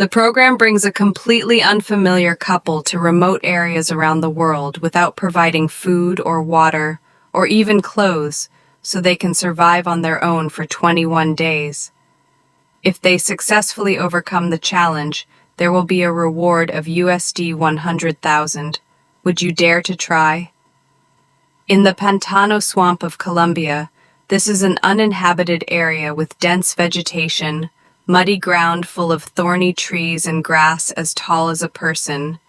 The program brings a completely unfamiliar couple to remote areas around the world without providing food or water or even clothes, so they can survive on their own for 21 days. If they successfully overcome the challenge, there will be a reward of USD 100,000. Would you dare to try? In the Pantano swamp of Colombia, this is an uninhabited area with dense vegetation, muddy ground full of thorny trees and grass as tall as a person.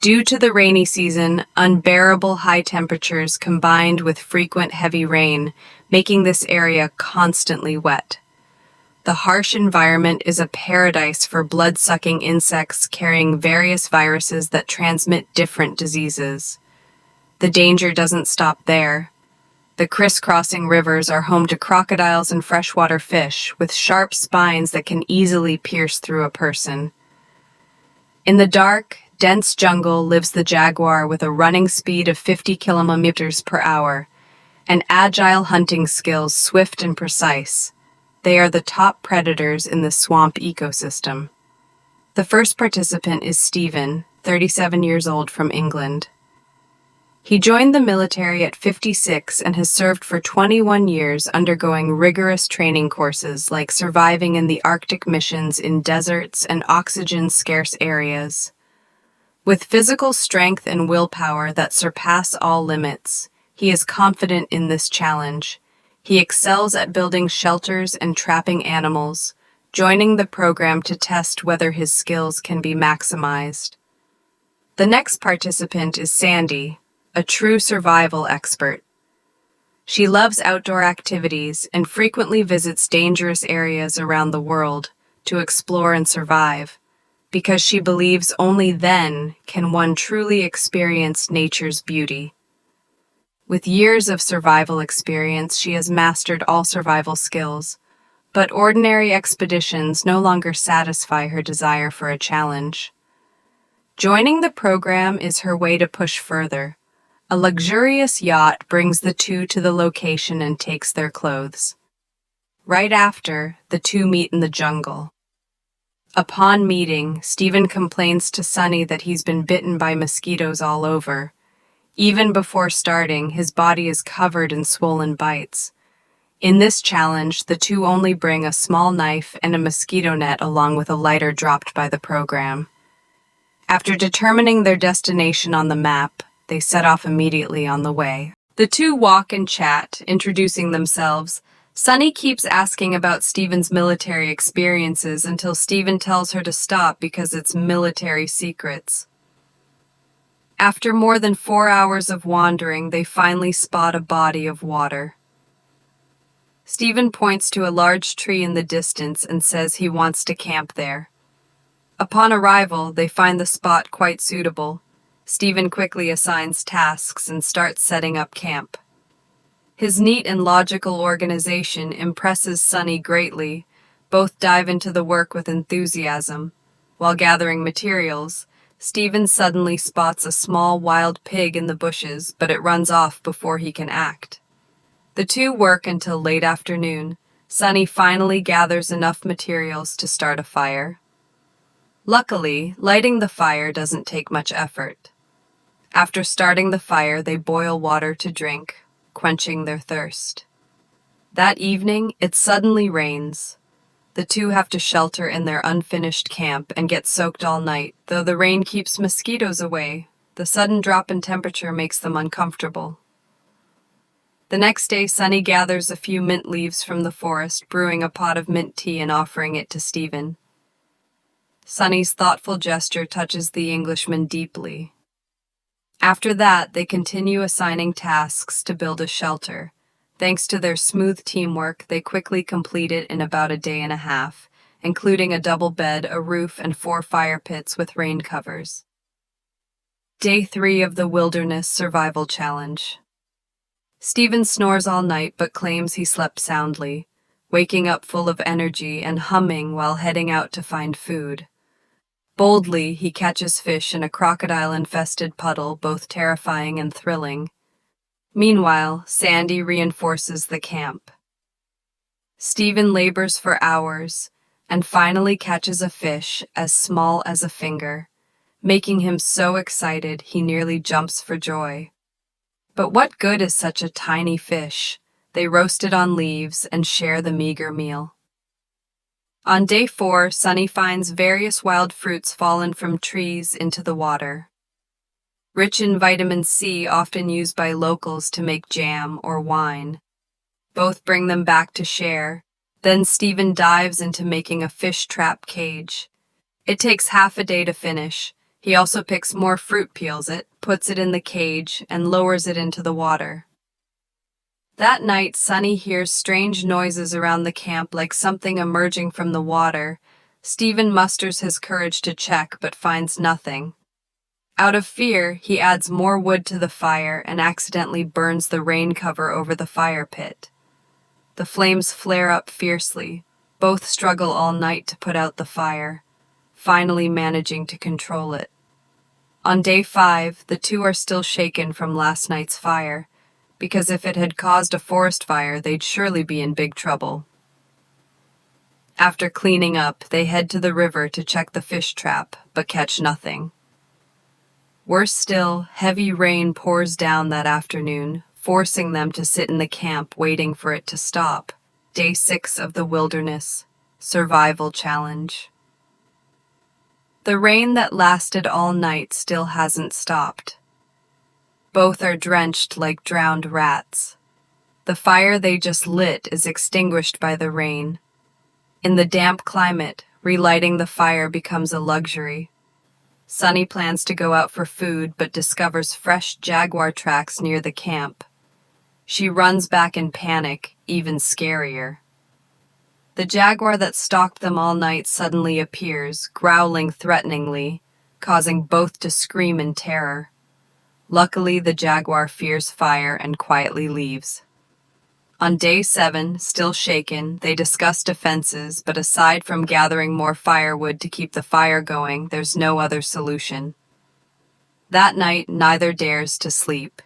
Due to the rainy season, unbearable high temperatures combined with frequent heavy rain, making this area constantly wet. The harsh environment is a paradise for blood-sucking insects carrying various viruses that transmit different diseases. The danger doesn't stop there. The crisscrossing rivers are home to crocodiles and freshwater fish with sharp spines that can easily pierce through a person. In the dark, dense jungle lives the jaguar with a running speed of 50 kilometers per hour and agile hunting skills swift and precise. They are the top predators in the swamp ecosystem. The first participant is Stephen, 37 years old, from England. He joined the military at 56 and has served for 21 years undergoing rigorous training courses like surviving in the Arctic missions in deserts and oxygen-scarce areas. With physical strength and willpower that surpass all limits, he is confident in this challenge. He excels at building shelters and trapping animals, joining the program to test whether his skills can be maximized. The next participant is Sandy, a true survival expert. She loves outdoor activities and frequently visits dangerous areas around the world to explore and survive, because she believes only then can one truly experience nature's beauty. With years of survival experience, she has mastered all survival skills, but ordinary expeditions no longer satisfy her desire for a challenge. Joining the program is her way to push further. A luxurious yacht brings the two to the location and takes their clothes. Right after, the two meet in the jungle. Upon meeting, Stephen complains to Sunny that he's been bitten by mosquitoes all over. Even before starting, his body is covered in swollen bites. In this challenge, the two only bring a small knife and a mosquito net along with a lighter dropped by the program. After determining their destination on the map, they set off immediately on the way. The two walk and chat, introducing themselves. Sunny keeps asking about Stephen's military experiences until Stephen tells her to stop because it's military secrets. After more than 4 hours of wandering, they finally spot a body of water. Stephen points to a large tree in the distance and says he wants to camp there. Upon arrival, they find the spot quite suitable. Stephen quickly assigns tasks and starts setting up camp. His neat and logical organization impresses Sunny greatly. Both dive into the work with enthusiasm. While gathering materials, Stephen suddenly spots a small wild pig in the bushes, but it runs off before he can act. The two work until late afternoon. Sunny finally gathers enough materials to start a fire. Luckily, lighting the fire doesn't take much effort. After starting the fire, they boil water to drink, quenching their thirst. That evening, it suddenly rains. The two have to shelter in their unfinished camp and get soaked all night. Though the rain keeps mosquitoes away, the sudden drop in temperature makes them uncomfortable. The next day, Sunny gathers a few mint leaves from the forest, brewing a pot of mint tea and offering it to Stephen. Sunny's thoughtful gesture touches the Englishman deeply. After that, they continue assigning tasks to build a shelter. Thanks to their smooth teamwork, they quickly complete it in about a day and a half, including a double bed, a roof, and 4 fire pits with rain covers. Day 3 of the Wilderness Survival Challenge. Stephen snores all night but claims he slept soundly, waking up full of energy and humming while heading out to find food. Boldly, he catches fish in a crocodile-infested puddle, both terrifying and thrilling. Meanwhile, Sandy reinforces the camp. Stephen labors for hours, and finally catches a fish as small as a finger, making him so excited he nearly jumps for joy. But what good is such a tiny fish? They roast it on leaves and share the meager meal. On day 4, Sunny finds various wild fruits fallen from trees into the water. Rich in vitamin C, often used by locals to make jam or wine. Both bring them back to share. Then Stephen dives into making a fish trap cage. It takes half a day to finish. He also picks more fruit, peels it, puts it in the cage, and lowers it into the water. That night, Sunny hears strange noises around the camp, like something emerging from the water. Stephen musters his courage to check, but finds nothing. Out of fear, he adds more wood to the fire and accidentally burns the rain cover over the fire pit. The flames flare up fiercely. Both struggle all night to put out the fire, finally managing to control it. On day 5, the two are still shaken from last night's fire, because if it had caused a forest fire, they'd surely be in big trouble. After cleaning up, they head to the river to check the fish trap, but catch nothing. Worse still, heavy rain pours down that afternoon, forcing them to sit in the camp waiting for it to stop. Day 6 of the Wilderness Survival Challenge. The rain that lasted all night still hasn't stopped. Both are drenched like drowned rats. The fire they just lit is extinguished by the rain. In the damp climate, relighting the fire becomes a luxury. Sunny plans to go out for food but discovers fresh jaguar tracks near the camp. She runs back in panic, even scarier. The jaguar that stalked them all night suddenly appears, growling threateningly, causing both to scream in terror. Luckily, the jaguar fears fire and quietly leaves. On day 7, still shaken, they discuss defenses, but aside from gathering more firewood to keep the fire going, there's no other solution. That night, neither dares to sleep.